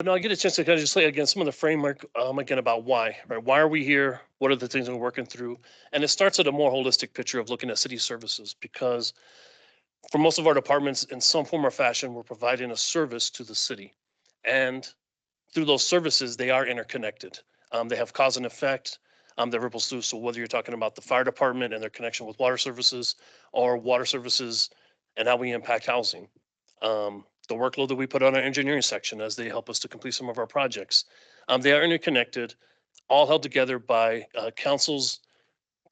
But no, I get a chance to kind of just say again some of the framework again about why, right? Why are we here? What are the things we're working through? And it starts at a more holistic picture of looking at city services because for most of our departments, in some form or fashion, we're providing a service to the city. And through those services, they are interconnected. They have cause and effect that ripples through. So whether you're talking about the fire department and their connection with water services, or water services and how we impact housing, the workload that we put on our engineering section as they help us to complete some of our projects, they are interconnected, all held together by council's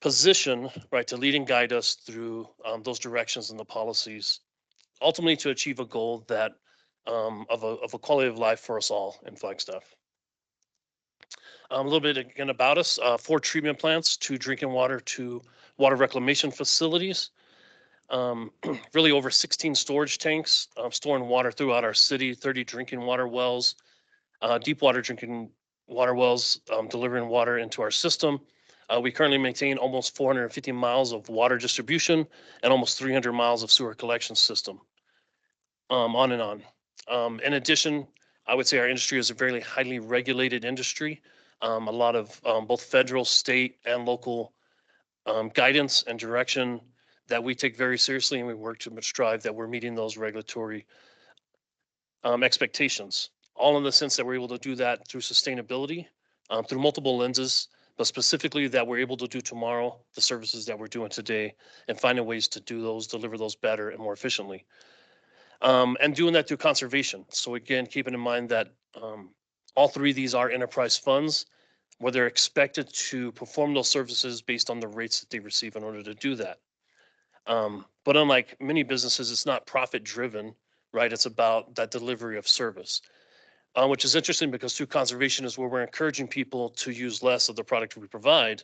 position, right, to lead and guide us through those directions and the policies, ultimately to achieve a goal that of a quality of life for us all in Flagstaff. A little bit again about us: 4 treatment plants, 2 drinking water, 2 water reclamation facilities, really over 16 storage tanks storing water throughout our city, 30 drinking water wells, deep water drinking water wells delivering water into our system. We currently maintain almost 450 miles of water distribution and almost 300 miles of sewer collection system, on and on. In addition, I would say our industry is a very highly regulated industry. A lot of both federal, state, and local guidance and direction that we take very seriously, and we work to strive that we're meeting those regulatory expectations. All in the sense that we're able to do that through sustainability, through multiple lenses, but specifically that we're able to do tomorrow the services that we're doing today, and finding ways to do those, deliver those better and more efficiently. And doing that through conservation. So again, keeping in mind that all 3 of these are enterprise funds, where they're expected to perform those services based on the rates that they receive in order to do that. But unlike many businesses, it's not profit driven, right? It's about that delivery of service, which is interesting because through conservation is where we're encouraging people to use less of the product we provide,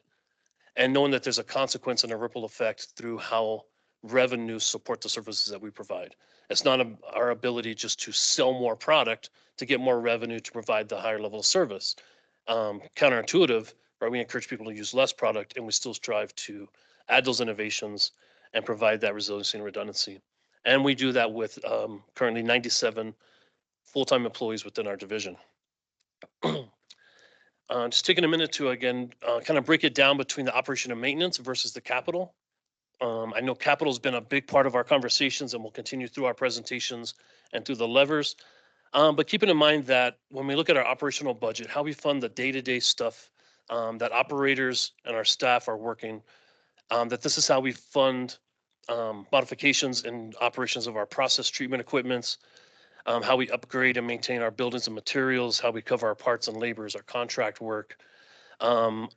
and knowing that there's a consequence and a ripple effect through how revenues support the services that we provide. It's not our ability just to sell more product to get more revenue to provide the higher level of service. Counterintuitive, right? We encourage people to use less product, and we still strive to add those innovations and provide that resiliency and redundancy. And we do that with currently 97 full-time employees within our division. Just taking a minute to again kind of break it down between the operation and maintenance versus the capital. I know capital has been a big part of our conversations and will continue through our presentations and through the levers. But keeping in mind that when we look at our operational budget, how we fund the day-to-day stuff that operators and our staff are working, that this is how we fund modifications and operations of our process treatment equipments, how we upgrade and maintain our buildings and materials, how we cover our parts and labors, our contract work, um,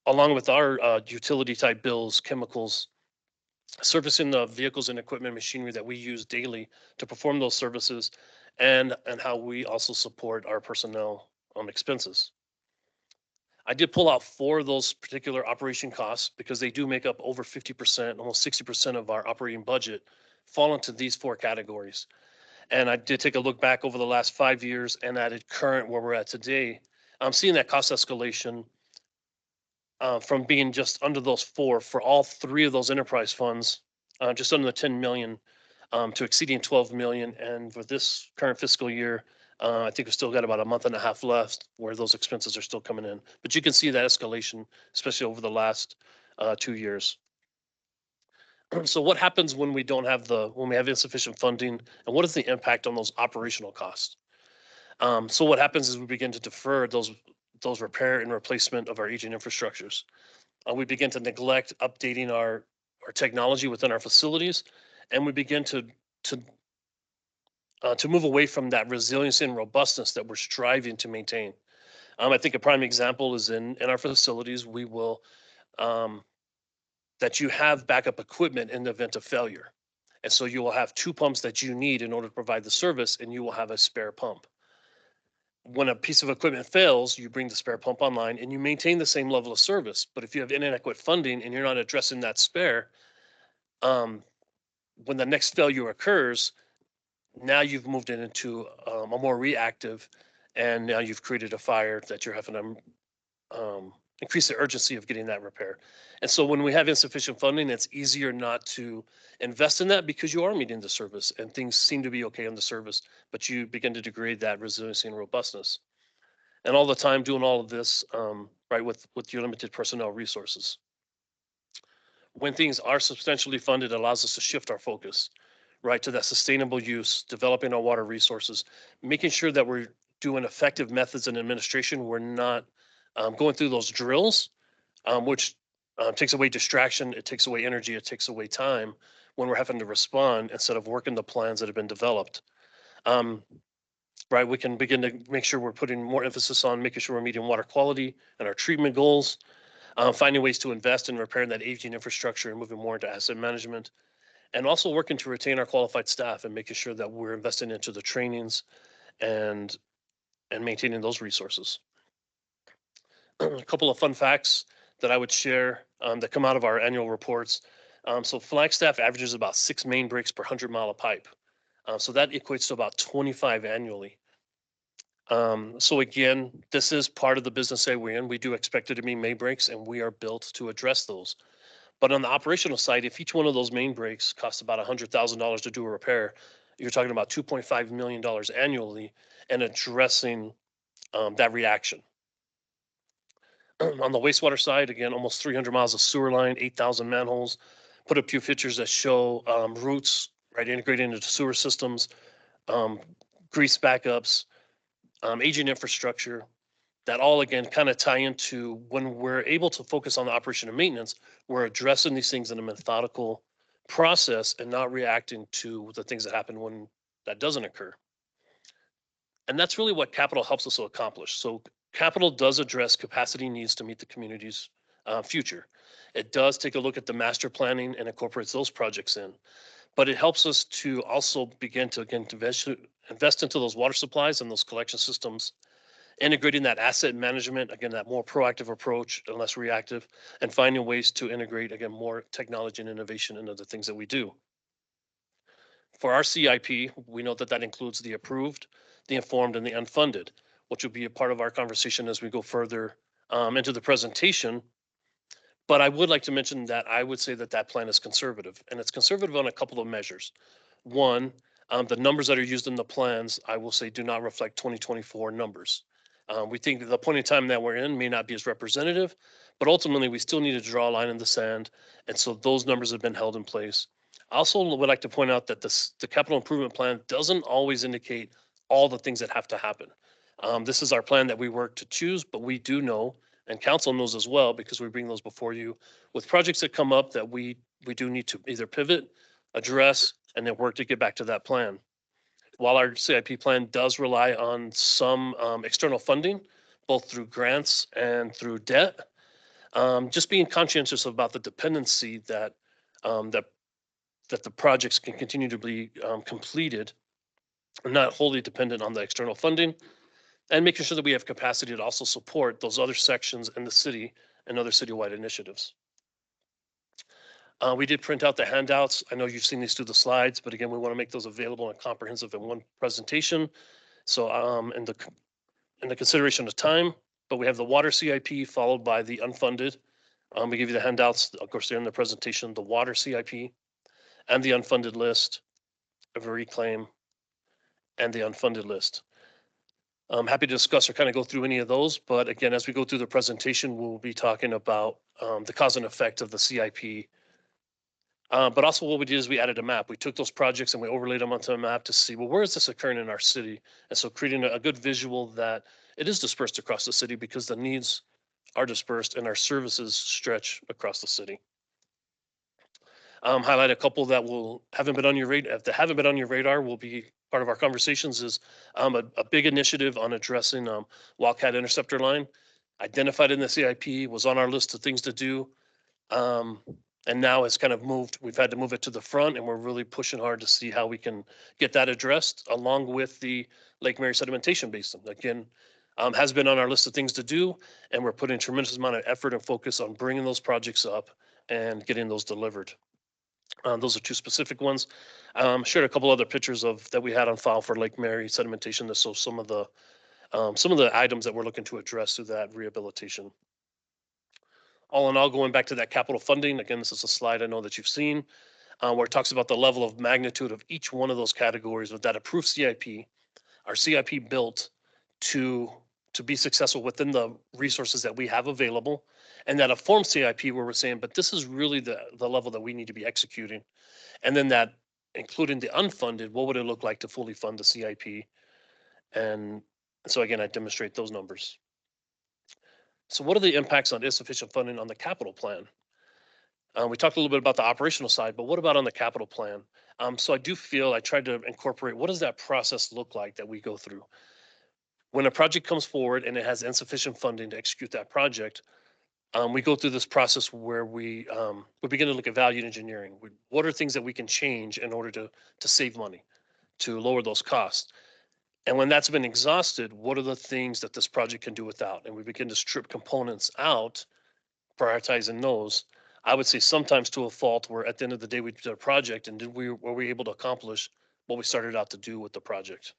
along with our utility type bills, chemicals, servicing the vehicles and equipment machinery that we use daily to perform those services, and how we also support our personnel expenses. I did pull out 4 of those particular operation costs because they do make up over 50%, almost 60% of our operating budget fall into these 4 categories. And I did take a look back over the last 5 years and added current where we're at today. I'm seeing that cost escalation from being just under those 4 for all 3 of those enterprise funds, just under the 10 million, to exceeding 12 million. And for this current fiscal year, I think we've still got about a month and a half left where those expenses are still coming in. But you can see that escalation, especially over the last 2 years. So what happens when we don't have when we have insufficient funding, and what is the impact on those operational costs? So what happens is we begin to defer those repair and replacement of our aging infrastructures. We begin to neglect updating our technology within our facilities, and we begin to to move away from that resiliency and robustness that we're striving to maintain. I think a prime example is in our facilities. We will that you have backup equipment in the event of failure, and so you will have 2 pumps that you need in order to provide the service, and you will have a spare pump. When a piece of equipment fails, you bring the spare pump online and you maintain the same level of service. But if you have inadequate funding and you're not addressing that spare, um, when the next failure occurs, now you've moved it into a more reactive, and now you've created a fire that you're having to increase the urgency of getting that repair. And so when we have insufficient funding, it's easier not to invest in that because you are meeting the service and things seem to be okay on the service, but you begin to degrade that resiliency and robustness. and all the time doing all of this, right, with your limited personnel resources. When things are substantially funded, it allows us to shift our focus, right, to that sustainable use, developing our water resources, making sure that we're doing effective methods and administration. We're not going through those drills, which takes away distraction, it takes away energy, it takes away time when we're having to respond instead of working the plans that have been developed. Um, right, we can begin to make sure we're putting more emphasis on making sure we're meeting water quality and our treatment goals, finding ways to invest in repairing that aging infrastructure and moving more into asset management, and also working to retain our qualified staff and making sure that we're investing into the trainings and maintaining those resources. A couple of fun facts that I would share that come out of our annual reports. So Flagstaff averages about 6 main breaks per 100 mile of pipe. So that equates to about 25 annually. So again, this is part of the business that we're in. We do expect it to be main breaks, and we are built to address those. But on the operational side, if each one of those main breaks costs about $100,000 to do a repair, you're talking about $2.5 million annually and addressing that reaction. On the wastewater side, again, almost 300 miles of sewer line, 8,000 manholes. Put a few pictures that show routes, right, integrated into sewer systems, um, grease backups, aging infrastructure. That all again kind of tie into when we're able to focus on the operation and maintenance, we're addressing these things in a methodical process and not reacting to the things that happen when that doesn't occur. And that's really what capital helps us to accomplish. So capital does address capacity needs to meet the community's future. It does take a look at the master planning and incorporates those projects in, but it helps us to also begin to again to invest into those water supplies and those collection systems, integrating that asset management, again, that more proactive approach and less reactive, and finding ways to integrate, again, more technology and innovation into the things that we do. For our CIP, we know that that includes the approved, the informed, and the unfunded, which will be a part of our conversation as we go further into the presentation. But I would like to mention that I would say that that plan is conservative, and it's conservative on a couple of measures. One, the numbers that are used in the plans, I will say, do not reflect 2024 numbers. We think that the point in time that we're in may not be as representative, but ultimately we still need to draw a line in the sand. And so those numbers have been held in place. I also would like to point out that the capital improvement plan doesn't always indicate all the things that have to happen. This is our plan that we work to choose, but we do know, and council knows as well, because we bring those before you with projects that come up that we do need to either pivot, address, and then work to get back to that plan. While our CIP plan does rely on some external funding, both through grants and through debt, just being conscientious about the dependency that that the projects can continue to be completed, not wholly dependent on the external funding, and making sure that we have capacity to also support those other sections in the city and other citywide initiatives. We did print out the handouts. I know you've seen these through the slides, but again, we want to make those available and comprehensive in one presentation. So in the consideration of time, but we have the water CIP followed by the unfunded. We give you the handouts, of course, they're in the presentation, the water CIP and the unfunded list of reclaim and the unfunded list. I'm happy to discuss or kind of go through any of those, but again, as we go through the presentation, we'll be talking about the cause and effect of the CIP. But also what we did is we added a map. We took those projects and we overlaid them onto a map to see, well, where is this occurring in our city? And so creating a good visual that it is dispersed across the city because the needs are dispersed and our services stretch across the city. Highlight a couple that haven't been on your radar. If they haven't been on your radar, will be part of our conversations. Is a big initiative on addressing Wildcat Interceptor Line, identified in the CIP, was on our list of things to do. And now it's kind of moved. We've had to move it to the front, and we're really pushing hard to see how we can get that addressed, along with the Lake Mary Sedimentation Basin. Again, has been on our list of things to do, and we're putting a tremendous amount of effort and focus on bringing those projects up and getting those delivered. Those are two specific ones. Shared a couple other pictures of that we had on file for Lake Mary Sedimentation. So some of the items that we're looking to address through that rehabilitation. All in all, going back to that capital funding, again, this is a slide I know that you've seen, where it talks about the level of magnitude of each one of those categories with that approved CIP. Our CIP built to to be successful within the resources that we have available, and that a form CIP where we're saying, but this is really the level that we need to be executing. And then that, including the unfunded, what would it look like to fully fund the CIP? And so again, I demonstrate those numbers. So what are the impacts on insufficient funding on the capital plan? We talked a little bit about the operational side, but what about on the capital plan? So I do feel I tried to incorporate, what does that process look like that we go through? When a project comes forward and it has insufficient funding to execute that project, we go through this process where we begin to look at value engineering. What are things that we can change in order to save money, to lower those costs? And when that's been exhausted, what are the things that this project can do without? And we begin to strip components out, prioritizing those. I would say sometimes to a fault where at the end of the day we did a project and were we able to accomplish what we started out to do with the project?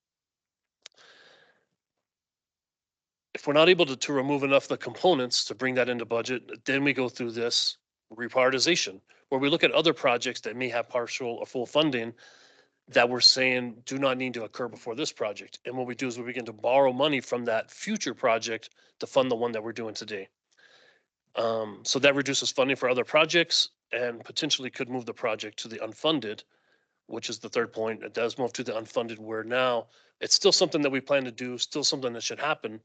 If we're not able to remove enough of the components to bring that into budget, then we go through this reprioritization where we look at other projects that may have partial or full funding that we're saying do not need to occur before this project. And what we do is we begin to borrow money from that future project to fund the one that we're doing today. So that reduces funding for other projects and potentially could move the project to the unfunded, which is the third point. It does move to the unfunded where now it's still something that we plan to do, still something that should happen,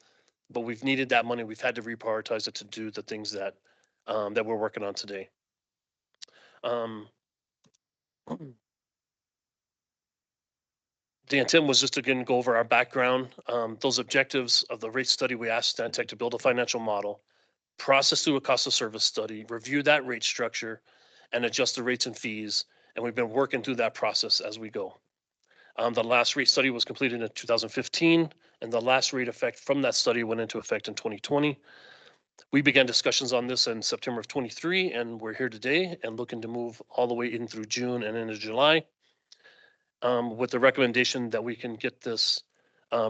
but we've needed that money. We've had to reprioritize it to do the things that that we're working on today. Um, the intent was just to again go over our background, those objectives of the rate study. We asked Stantec to build a financial model, process through a cost of service study, review that rate structure, and adjust the rates and fees. And we've been working through that process as we go. The last rate study was completed in 2015, and the last rate effect from that study went into effect in 2020. We began discussions on this in September of 23, and we're here today and looking to move all the way in through June and into July with the recommendation that we can get this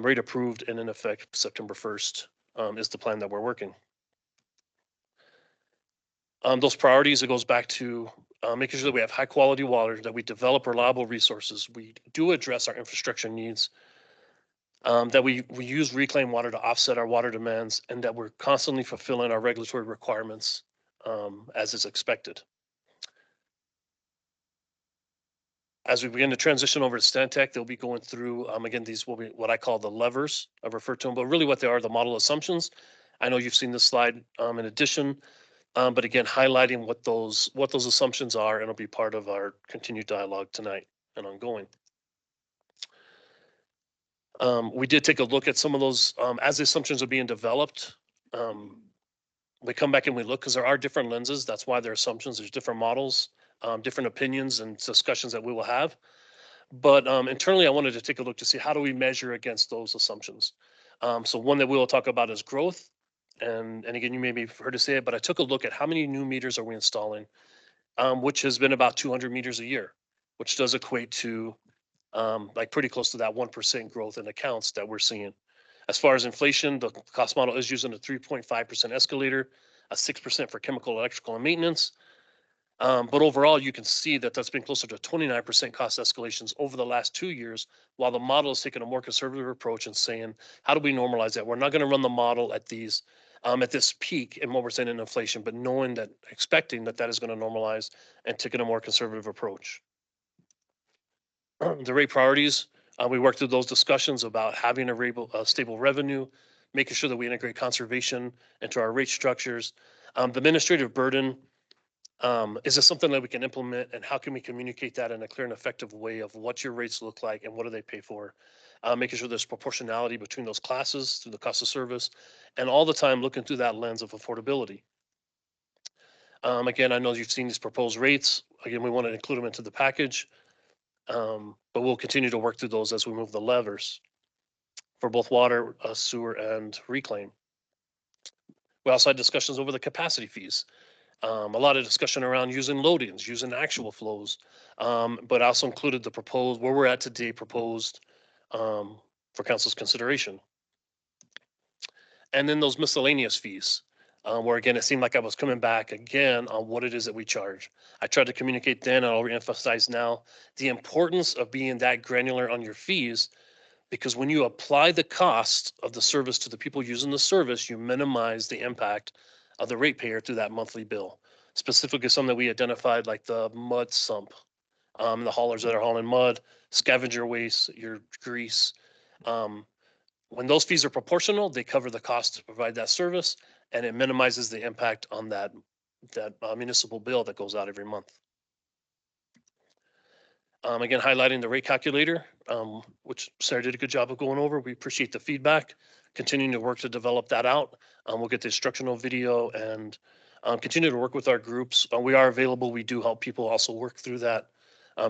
rate approved and in effect September 1st is the plan that we're working. Those priorities, it goes back to making sure that we have high quality water, that we develop reliable resources. We do address our infrastructure needs, that we use reclaimed water to offset our water demands, and that we're constantly fulfilling our regulatory requirements as is expected. As we begin to transition over to Stantec, they'll be going through, again, these will be what I call the levers. I've referred to them, but really what they are, the model assumptions. I know you've seen this slide in addition, but again, highlighting what those assumptions are, and it'll be part of our continued dialogue tonight and ongoing. We did take a look at some of those as the assumptions are being developed. We come back and we look because there are different lenses. That's why they're assumptions. There's different models, different opinions and discussions that we will have. But internally, I wanted to take a look to see how do we measure against those assumptions. So one that we will talk about is growth. And again, you may be heard to say it, but I took a look at how many new meters are we installing, which has been about 200 meters a year, which does equate to like pretty close to that 1% growth in accounts that we're seeing. As far as inflation, the cost model is using a 3.5% escalator, a 6% for chemical, electrical, and maintenance. But overall, you can see that that's been closer to 29% cost escalations over the last 2 years, while the model is taking a more conservative approach and saying, how do we normalize that? We're not going to run the model at these at this peak in what we're saying in inflation, but knowing that, expecting that that is going to normalize and taking a more conservative approach. The rate priorities, we worked through those discussions about having a stable revenue, making sure that we integrate conservation into our rate structures. The administrative burden, is this something that we can implement, and how can we communicate that in a clear and effective way of what your rates look like and what do they pay for? Making sure there's proportionality between those classes through the cost of service, and all the time looking through that lens of affordability. Again, I know you've seen these proposed rates. Again, we want to include them into the package, but we'll continue to work through those as we move the levers for both water, sewer, and reclaim. We also had discussions over the capacity fees. A lot of discussion around using load-ins, using actual flows, but also included the proposed, where we're at today, proposed for council's consideration. And then those miscellaneous fees, where again, it seemed like I was coming back again on what it is that we charge. I tried to communicate then, and I'll reemphasize now, the importance of being that granular on your fees, because when you apply the cost of the service to the people using the service, you minimize the impact of the ratepayer through that monthly bill. Specifically, some that we identified, like the mud sump, the haulers that are hauling mud, scavenger waste, your grease. Um, when those fees are proportional, they cover the cost to provide that service, and it minimizes the impact on that municipal bill that goes out every month. Again, highlighting the rate calculator, which Sarah did a good job of going over. We appreciate the feedback, continuing to work to develop that out. We'll get the instructional video and continue to work with our groups. We are available. We do help people also work through that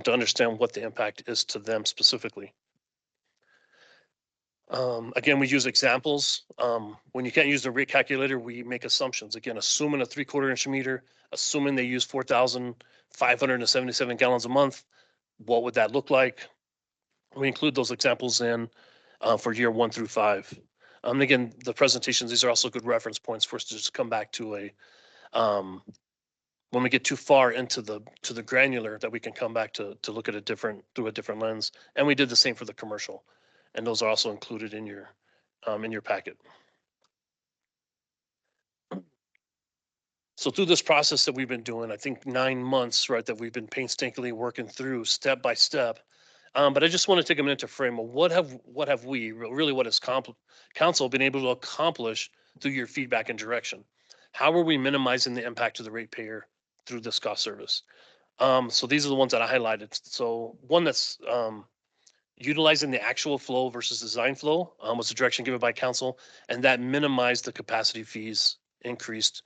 to understand what the impact is to them specifically. Again, we use examples. When you can't use the rate calculator, we make assumptions. Again, assuming a 3/4 inch meter, assuming they use 4,577 gallons a month, what would that look like? We include those examples in for year 1 through 5. Again, the presentations, these are also good reference points for us to just come back to a, when we get too far into the granular, that we can come back to look at through a different lens. And we did the same for the commercial. And those are also included in your packet. So through this process that we've been doing, I think 9 months, right, that we've been painstakingly working through step by step. But I just want to take a minute to frame what have we really, what has council been able to accomplish through your feedback and direction? How are we minimizing the impact to the ratepayer through this cost service? So these are the ones that I highlighted. So one that's utilizing the actual flow versus design flow was the direction given by council, and that minimized the capacity fees increased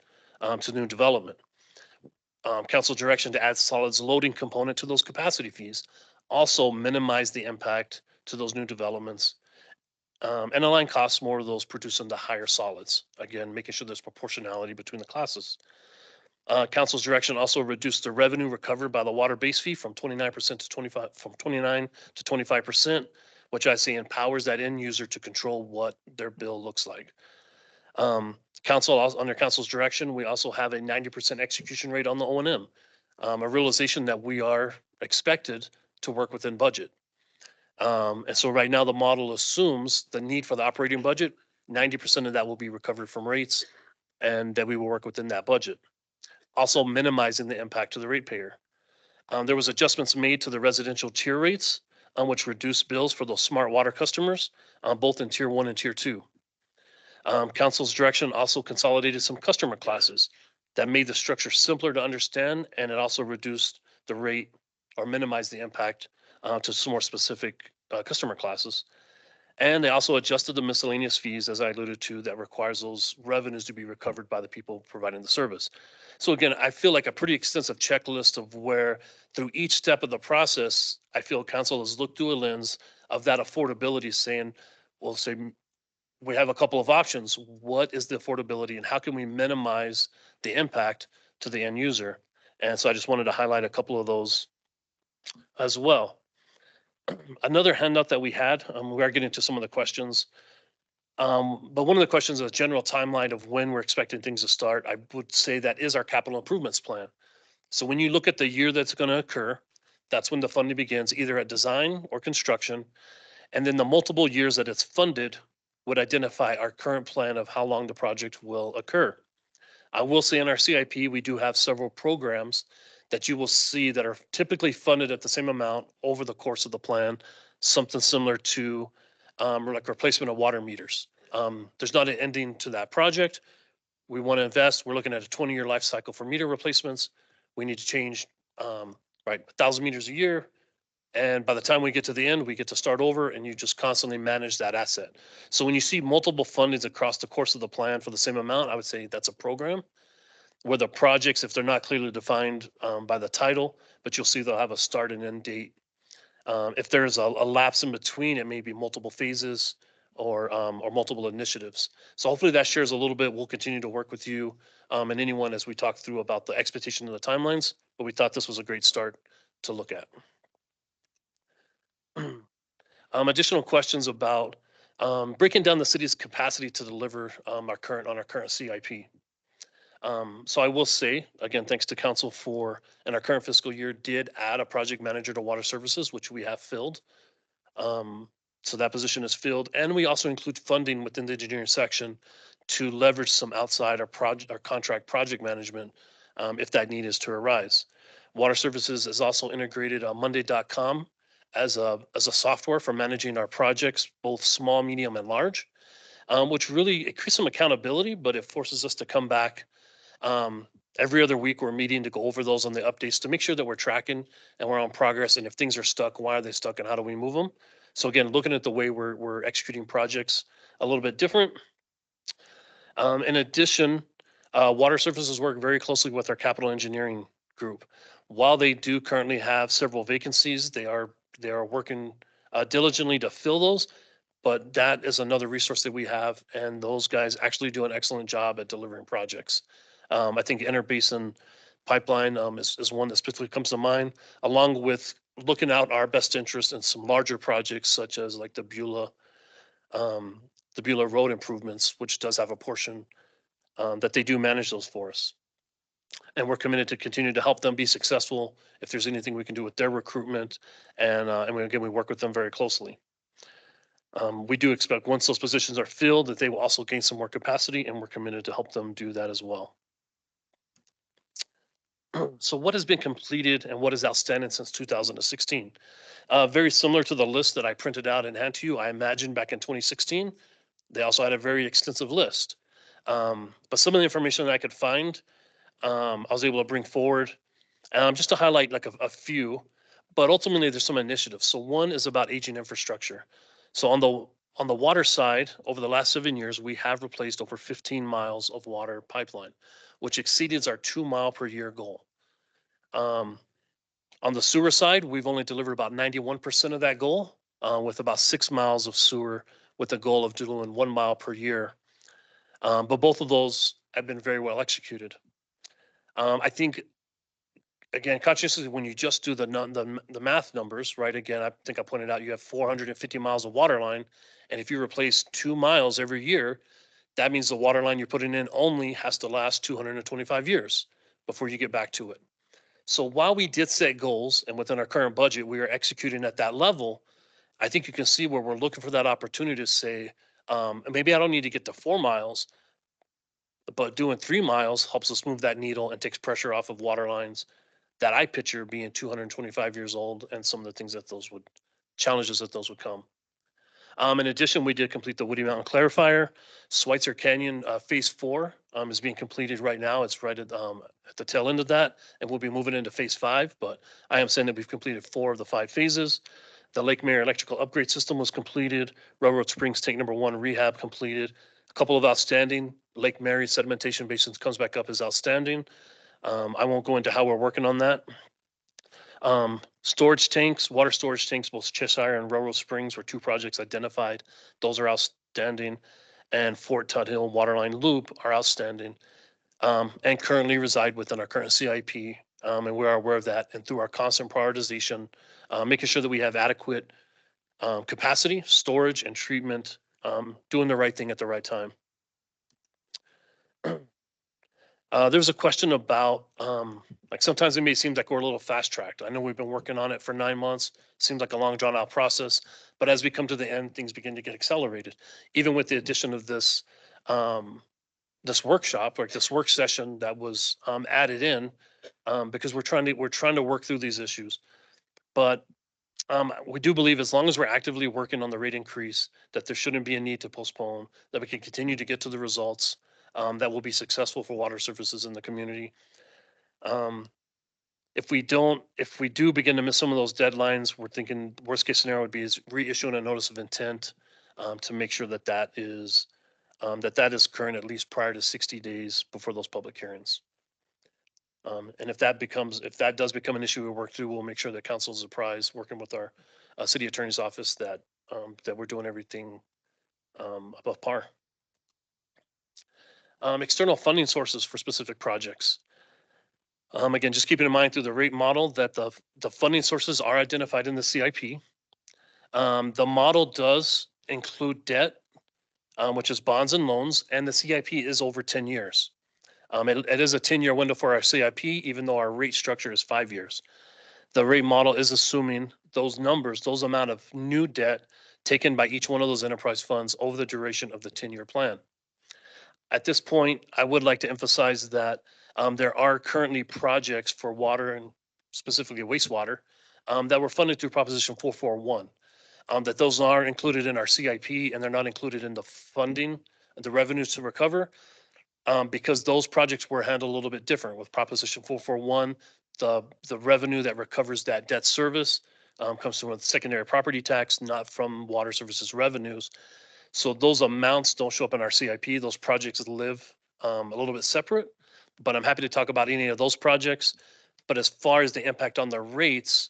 to new development. Council direction to add solids loading component to those capacity fees also minimize the impact to those new developments and align costs more of those producing the higher solids. Again, making sure there's proportionality between the classes. Council's direction also reduced the revenue recovered by the water base fee from 29% to 25, from 29 to 25%, which I say empowers that end user to control what their bill looks like. Under council's direction, we also have a 90% execution rate on the O&M, a realization that we are expected to work within budget. And so right now the model assumes the need for the operating budget, 90% of that will be recovered from rates, and that we will work within that budget. Also minimizing the impact to the ratepayer. There was adjustments made to the residential tier rates, which reduced bills for those smart water customers, both in tier 1 and tier 2. Council's direction also consolidated some customer classes that made the structure simpler to understand, and it also reduced the rate or minimized the impact to some more specific customer classes. And they also adjusted the miscellaneous fees, as I alluded to, that requires those revenues to be recovered by the people providing the service. So again, I feel like a pretty extensive checklist of where through each step of the process, I feel council has looked through a lens of that affordability, saying, well, say we have a couple of options. What is the affordability and how can we minimize the impact to the end user? And so I just wanted to highlight a couple of those as well. Another handout that we had, we are getting to some of the questions. But one of the questions is a general timeline of when we're expecting things to start. I would say that is our capital improvements plan. So when you look at the year that's going to occur, that's when the funding begins, either at design or construction. And then the multiple years that it's funded would identify our current plan of how long the project will occur. I will say in our CIP, we do have several programs that you will see that are typically funded at the same amount over the course of the plan, something similar to like replacement of water meters. There's not an ending to that project. We want to invest. We're looking at a 20-year life cycle for meter replacements. We need to change, right, 1,000 meters a year. And by the time we get to the end, we get to start over and you just constantly manage that asset. So when you see multiple fundings across the course of the plan for the same amount, I would say that's a program. Where the projects, if they're not clearly defined by the title, but you'll see they'll have a start and end date. If there's a lapse in between, it may be multiple phases or multiple initiatives. So hopefully that shares a little bit. We'll continue to work with you and anyone as we talk through about the expectation of the timelines, but we thought this was a great start to look at. Additional questions about breaking down the city's capacity to deliver our current CIP. So I will say, again, thanks to council for, in our current fiscal year, did add a project manager to water services, which we have filled. So that position is filled, and we also include funding within the engineering section to leverage some outside our contract project management if that need is to arise. Water Services is also integrated on Monday.com as a software for managing our projects, both small, medium, and large, which really increases some accountability, but it forces us to come back um, every other week. We're meeting to go over those on the updates to make sure that we're tracking and we're on progress. And if things are stuck, why are they stuck and how do we move them? So again, looking at the way we're executing projects a little bit different. In addition, Water Services work very closely with our capital engineering group. While they do currently have several vacancies, they are working diligently to fill those. But that is another resource that we have, and those guys actually do an excellent job at delivering projects. I think Interbasin Pipeline is one that specifically comes to mind, along with looking out our best interest in some larger projects such as like um, the Beulah Road improvements, which does have a portion that they do manage those for us. And we're committed to continue to help them be successful. If there's anything we can do with their recruitment, and again, we work with them very closely. We do expect once those positions are filled that they will also gain some more capacity, and we're committed to help them do that as well. So what has been completed and what is outstanding since 2016? Very similar to the list that I printed out and hand to you. I imagine back in 2016, they also had a very extensive list. But some of the information that I could find, I was able to bring forward just to highlight like a few, but ultimately there's some initiatives. So one is about aging infrastructure. So on the water side, over the last 7 years, we have replaced over 15 miles of water pipeline, which exceeds our 2 mile per year goal. Um, on the sewer side, we've only delivered about 91% of that goal, with about 6 miles of sewer, with a goal of doing 1 mile per year. But both of those have been very well executed. I think again, consciously, when you just do the math numbers, right? Again, I think I pointed out you have 450 miles of water line, and if you replace 2 miles every year, that means the water line you're putting in only has to last 225 years before you get back to it. So while we did set goals, and within our current budget, we are executing at that level, I think you can see where we're looking for that opportunity to say, maybe I don't need to get to 4 miles, but doing 3 miles helps us move that needle and takes pressure off of water lines that I picture being 225 years old, and some of the things that those would challenges that those would come. In addition, we did complete the Woody Mountain Clarifier. Schweitzer Canyon Phase 4 is being completed right now. It's right at the tail end of that, and we'll be moving into Phase 5. But I am saying that we've completed 4 of the 5 phases. The Lake Mary electrical upgrade system was completed. Railroad Springs Tank Number 1 rehab completed. A couple of outstanding. Lake Mary sedimentation basins comes back up as outstanding. I won't go into how we're working on that. Storage tanks, water storage tanks, both Cheshire and Railroad Springs were 2 projects identified. Those are outstanding. And Fort Tuthill Waterline Loop are outstanding, and currently reside within our current CIP. And we are aware of that. And through our constant prioritization, making sure that we have adequate capacity, storage, and treatment, doing the right thing at the right time. There was a question about, like sometimes it may seem like we're a little fast tracked. I know we've been working on it for 9 months. Seems like a long drawn out process, but as we come to the end, things begin to get accelerated. Even with the addition of this workshop, like this work session that was added in, because we're trying to work through these issues. But we do believe as long as we're actively working on the rate increase, that there shouldn't be a need to postpone, that we can continue to get to the results that will be successful for water services in the community. Um, if we do begin to miss some of those deadlines, we're thinking worst case scenario would be is reissuing a notice of intent to make sure that that is current at least prior to 60 days before those public hearings. And if that does become an issue we work through, we'll make sure that council is apprised, working with our city attorney's office, that we're doing everything above par. External funding sources for specific projects. Again, just keeping in mind through the rate model that the funding sources are identified in the CIP. The model does include debt, which is bonds and loans, and the CIP is over 10 years. It is a 10-year window for our CIP, even though our rate structure is 5 years. The rate model is assuming those numbers, those amount of new debt taken by each one of those enterprise funds over the duration of the 10-year plan. At this point, I would like to emphasize that there are currently projects for water and specifically wastewater that were funded through Proposition 441. That those are included in our CIP and they're not included in the funding, the revenues to recover, because those projects were handled a little bit different with Proposition 441. The revenue that recovers that debt service comes from a secondary property tax, not from water services revenues. So those amounts don't show up in our CIP. Those projects live a little bit separate, but I'm happy to talk about any of those projects. But as far as the impact on the rates,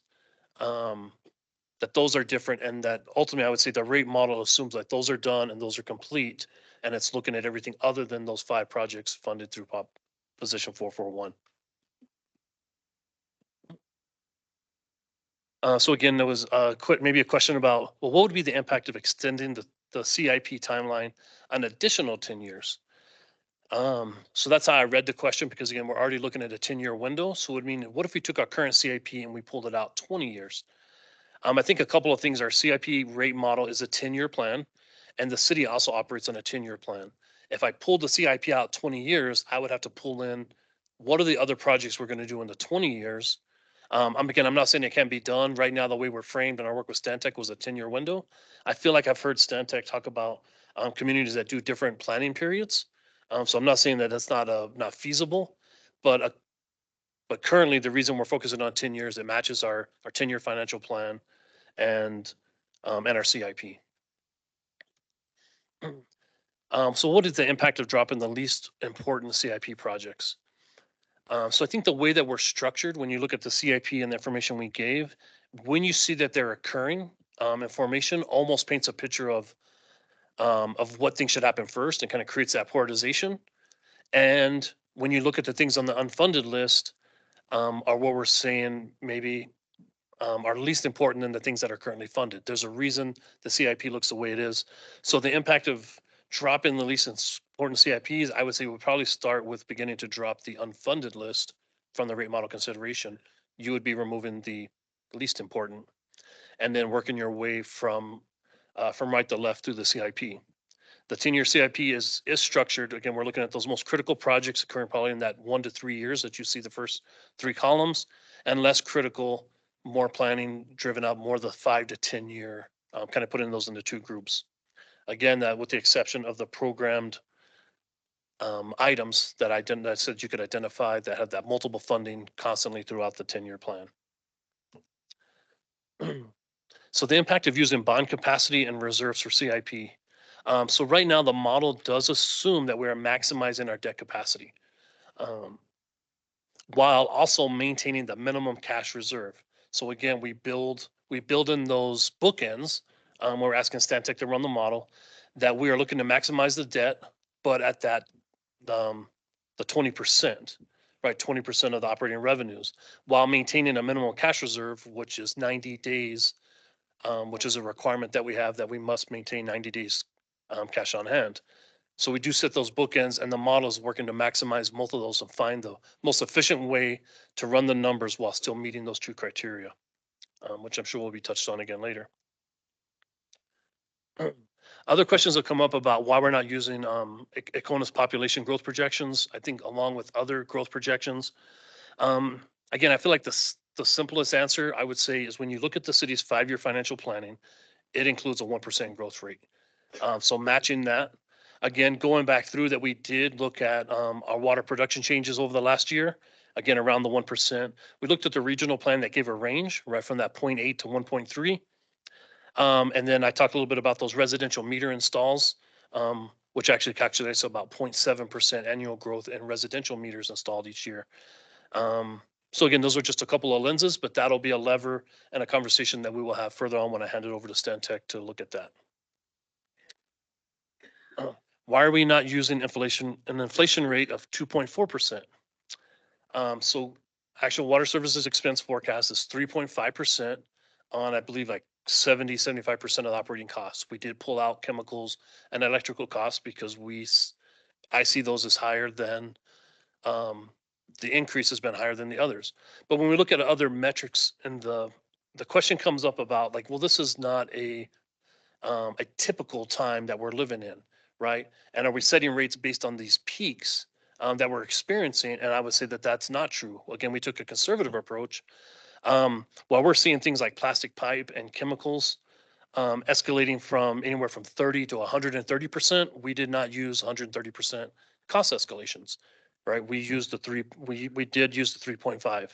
that those are different and that ultimately I would say the rate model assumes that those are done and those are complete. And it's looking at everything other than those 5 projects funded through Proposition 441. So again, there was maybe a question about, well, what would be the impact of extending the CIP timeline an additional 10 years? So that's how I read the question, because again, we're already looking at a 10-year window. So it would mean, what if we took our current CIP and we pulled it out 20 years? I think a couple of things, our CIP rate model is a 10-year plan, and the city also operates on a 10-year plan. If I pulled the CIP out 20 years, I would have to pull in, what are the other projects we're going to do in the 20 years? Again, I'm not saying it can't be done. Right now, the way we're framed and our work with Stantec was a 10-year window. I feel like I've heard Stantec talk about communities that do different planning periods. So I'm not saying that that's not feasible, but currently the reason we're focusing on 10 years, it matches our 10-year financial plan and our CIP. So what is the impact of dropping the least important CIP projects? So I think the way that we're structured, when you look at the CIP and the information we gave, when you see that they're occurring, information almost paints a picture of what things should happen first and kind of creates that prioritization. And when you look at the things on the unfunded list, are what we're saying maybe are least important than the things that are currently funded. There's a reason the CIP looks the way it is. So the impact of dropping the least important CIPs, I would say would probably start with beginning to drop the unfunded list from the rate model consideration. You would be removing the least important and then working your way from right to left through the CIP. The 10-year CIP is structured. Again, we're looking at those most critical projects occurring probably in that 1 to 3 years that you see the first 3 columns, and less critical, more planning driven out, more the 5 to 10 year, kind of putting those into 2 groups. Again, that with the exception of the programmed items that I said you could identify that have that multiple funding constantly throughout the 10-year plan. So the impact of using bond capacity and reserves for CIP. So right now the model does assume that we're maximizing our debt capacity, while also maintaining the minimum cash reserve. So again, we build in those bookends. We're asking Stantec to run the model that we are looking to maximize the debt, but at that the 20%, right? 20% of the operating revenues, while maintaining a minimum cash reserve, which is 90 days, which is a requirement that we have, that we must maintain 90 days cash on hand. So we do set those bookends, and the model is working to maximize both of those and find the most efficient way to run the numbers while still meeting those 2 criteria, which I'm sure will be touched on again later. Other questions have come up about why we're not using Econa's population growth projections. I think along with other growth projections. Again, I feel like the simplest answer I would say is when you look at the city's 5-year financial planning, it includes a 1% growth rate. So matching that, again, going back through that, we did look at our water production changes over the last year, again, around the 1%. We looked at the regional plan that gave a range right from that 0.8 to 1.3. And then I talked a little bit about those residential meter installs, which actually calculates about 0.7% annual growth in residential meters installed each year. So again, those are just a couple of lenses, but that'll be a lever and a conversation that we will have further on when I hand it over to Stantec to look at that. Why are we not using an inflation rate of 2.4%? So actual water services expense forecast is 3.5% on, I believe, like 75% of the operating costs. We did pull out chemicals and electrical costs because I see those as higher than, the increase has been higher than the others. But when we look at other metrics, and the question comes up about like, well, this is not a typical time that we're living in, right? And are we setting rates based on these peaks that we're experiencing? And I would say that that's not true. Again, we took a conservative approach. While we're seeing things like plastic pipe and chemicals escalating from anywhere from 30 to 130%, we did not use 130% cost escalations, right? We did use the 3.5.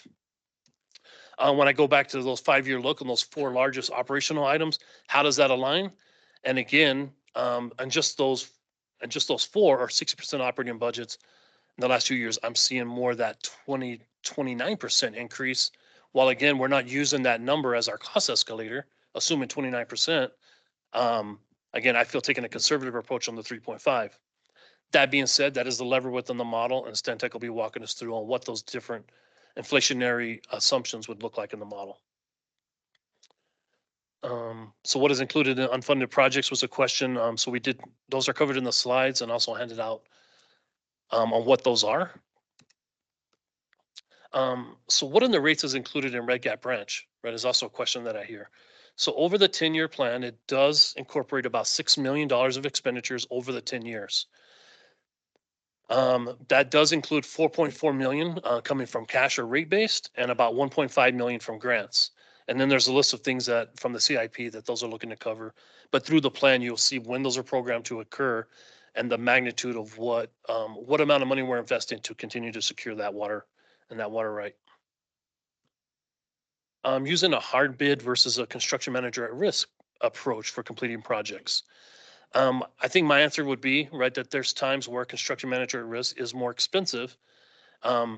When I go back to those 5-year look on those 4 largest operational items, how does that align? And again, and just those 4 or 60% operating budgets in the last 2 years, I'm seeing more of that 29% increase. While again, we're not using that number as our cost escalator, assuming 29%. Again, I feel taking a conservative approach on the 3.5. That being said, that is the lever within the model, and Stantec will be walking us through on what those different inflationary assumptions would look like in the model. So what is included in unfunded projects was a question. So those are covered in the slides and also handed out on what those are. So what in the rates is included in Red Gap Branch, right, is also a question that I hear. So over the 10-year plan, it does incorporate about $6 million of expenditures over the 10 years. That does include 4.4 million coming from cash or rate based and about 1.5 million from grants. And then there's a list of things that from the CIP that those are looking to cover. But through the plan, you'll see when those are programmed to occur and the magnitude of what amount of money we're investing to continue to secure that water and that water right. Using a hard bid versus a construction manager at risk approach for completing projects. I think my answer would be, right, that there's times where construction manager at risk is more expensive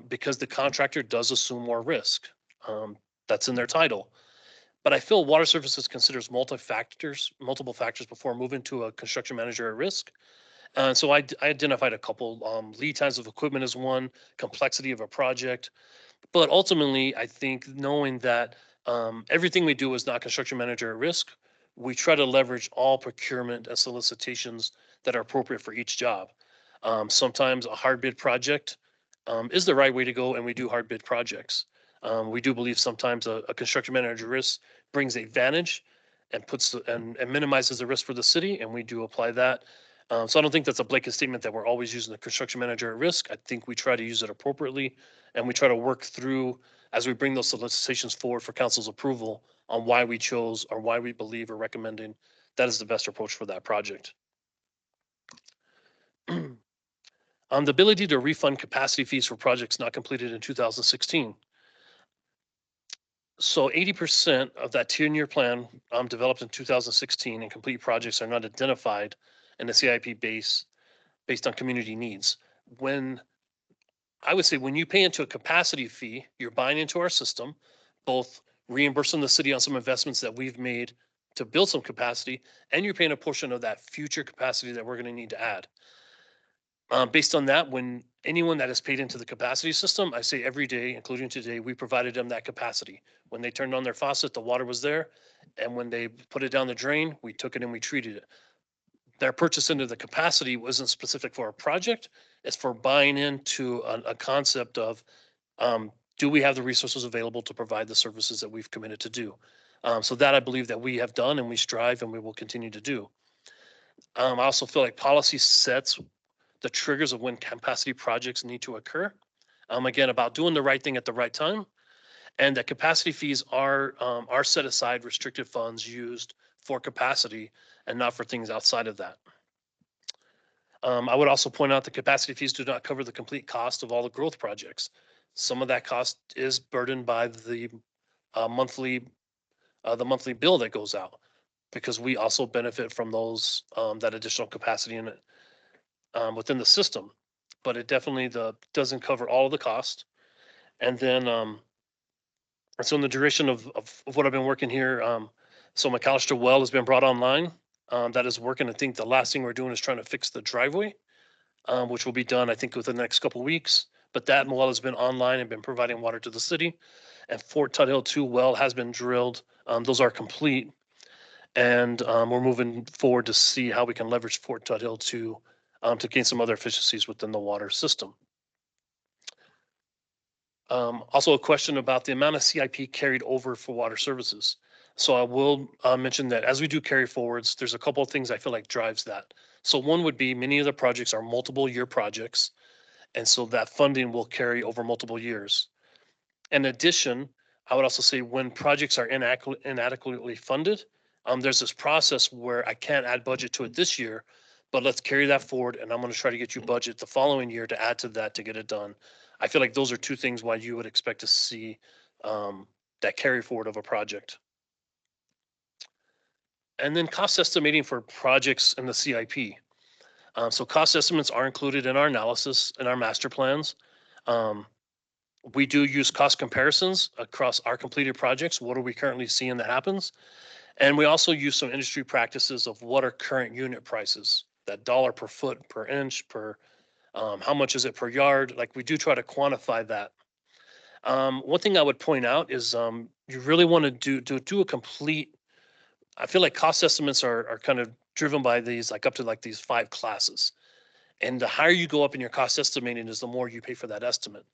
because the contractor does assume more risk. That's in their title. But I feel Water Services considers multiple factors before moving to a construction manager at risk. So I identified a couple. Lead times of equipment is one, complexity of a project. But ultimately, I think knowing that everything we do is not construction manager at risk, we try to leverage all procurement and solicitations that are appropriate for each job. Sometimes a hard bid project is the right way to go, and we do hard bid projects. We do believe sometimes a construction manager risk brings advantage and and minimizes the risk for the city, and we do apply that. So I don't think that's a blanket statement that we're always using the construction manager at risk. I think we try to use it appropriately, and we try to work through as we bring those solicitations forward for council's approval on why we chose or why we believe or recommending that is the best approach for that project. The ability to refund capacity fees for projects not completed in 2016. So 80% of that 10-year plan developed in 2016 and complete projects are not identified in the CIP based on community needs. I would say when you pay into a capacity fee, you're buying into our system, both reimbursing the city on some investments that we've made to build some capacity, and you're paying a portion of that future capacity that we're going to need to add. Based on that, when anyone that has paid into the capacity system, I say every day, including today, we provided them that capacity. When they turned on their faucet, the water was there. And when they put it down the drain, we took it and we treated it. Their purchase into the capacity wasn't specific for a project. It's for buying into a concept of, do we have the resources available to provide the services that we've committed to do? So that I believe that we have done and we strive and we will continue to do. I also feel like policy sets the triggers of when capacity projects need to occur. Again, about doing the right thing at the right time, and that capacity fees are set aside restricted funds used for capacity and not for things outside of that. I would also point out that capacity fees do not cover the complete cost of all the growth projects. Some of that cost is burdened by the monthly bill that goes out, because we also benefit from those that additional capacity in it within the system. But it definitely doesn't cover all of the cost. And then so in the duration of what I've been working here, so McAllister Well has been brought online. That is working. I think the last thing we're doing is trying to fix the driveway, which will be done, I think, within the next couple of weeks. But that well has been online and been providing water to the city. And Fort Tuthill 2 well has been drilled. Those are complete. And we're moving forward to see how we can leverage Fort Tuthill to gain some other efficiencies within the water system. Also a question about the amount of CIP carried over for water services. So I will mention that as we do carry forwards, there's a couple of things I feel like drives that. So one would be many of the projects are multiple year projects, and so that funding will carry over multiple years. In addition, I would also say when projects are inadequately funded, there's this process where I can't add budget to it this year, but let's carry that forward, and I'm going to try to get you budget the following year to add to that to get it done. I feel like those are two things why you would expect to see that carry forward of a project. And then cost estimating for projects in the CIP. So cost estimates are included in our analysis and our master plans. Um, we do use cost comparisons across our completed projects. What are we currently seeing that happens? And we also use some industry practices of what are current unit prices, that dollar per foot, per inch, per how much is it per yard? Like we do try to quantify that. One thing I would point out is you really want to do a complete. I feel like cost estimates are kind of driven by these like up to like these 5 classes. And the higher you go up in your cost estimating is the more you pay for that estimate.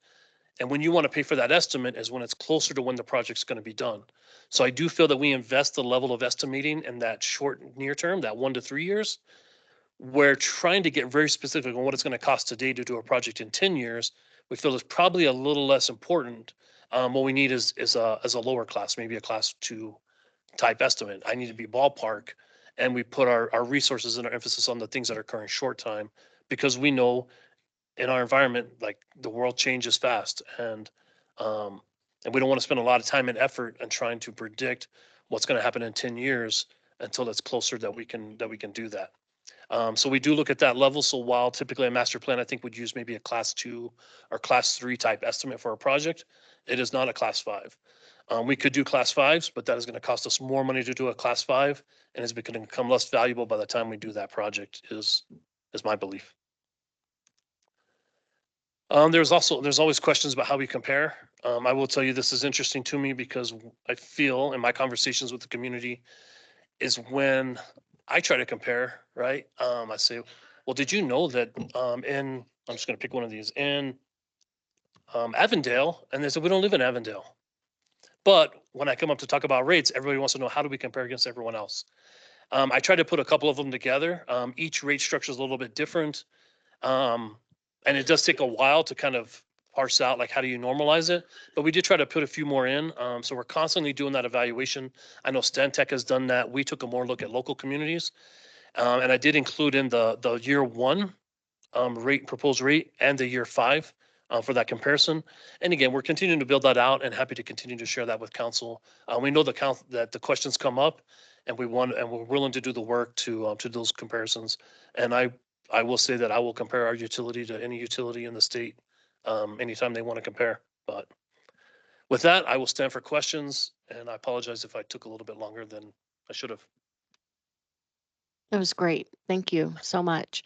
And when you want to pay for that estimate is when it's closer to when the project's going to be done. So I do feel that we invest the level of estimating in that short near term, that 1 to 3 years. We're trying to get very specific on what it's going to cost today to do a project in 10 years. We feel is probably a little less important. What we need is a lower class, maybe a class 2 type estimate. I need to be ballpark, and we put our resources and our emphasis on the things that are current short time, because we know in our environment, like the world changes fast, um, and we don't want to spend a lot of time and effort and trying to predict what's going to happen in 10 years until it's closer that we can do that. So we do look at that level. So while typically a master plan, I think would use maybe a class 2 or class 3 type estimate for a project, it is not a class 5. We could do class 5s, but that is going to cost us more money to do a class 5, and it's going to become less valuable by the time we do that project. Is my belief. There's always questions about how we compare. I will tell you this is interesting to me because I feel in my conversations with the community is when I try to compare, right? I say, well, did you know that I'm just going to pick one of these in Avondale, and they said we don't live in Avondale. But when I come up to talk about rates, everybody wants to know how do we compare against everyone else. I try to put a couple of them together. Each rate structure is a little bit different. Um, and it does take a while to kind of parse out like how do you normalize it, but we did try to put a few more in. So we're constantly doing that evaluation. I know Stantec has done that. We took a more look at local communities, and I did include in the year 1 rate, proposed rate, and the year 5 for that comparison. And again, we're continuing to build that out and happy to continue to share that with council. We know that the questions come up, and we're willing to do the work to those comparisons. And I will say that I will compare our utility to any utility in the state anytime they want to compare. But with that, I will stand for questions, and I apologize if I took a little bit longer than I should have. It was great. Thank you so much.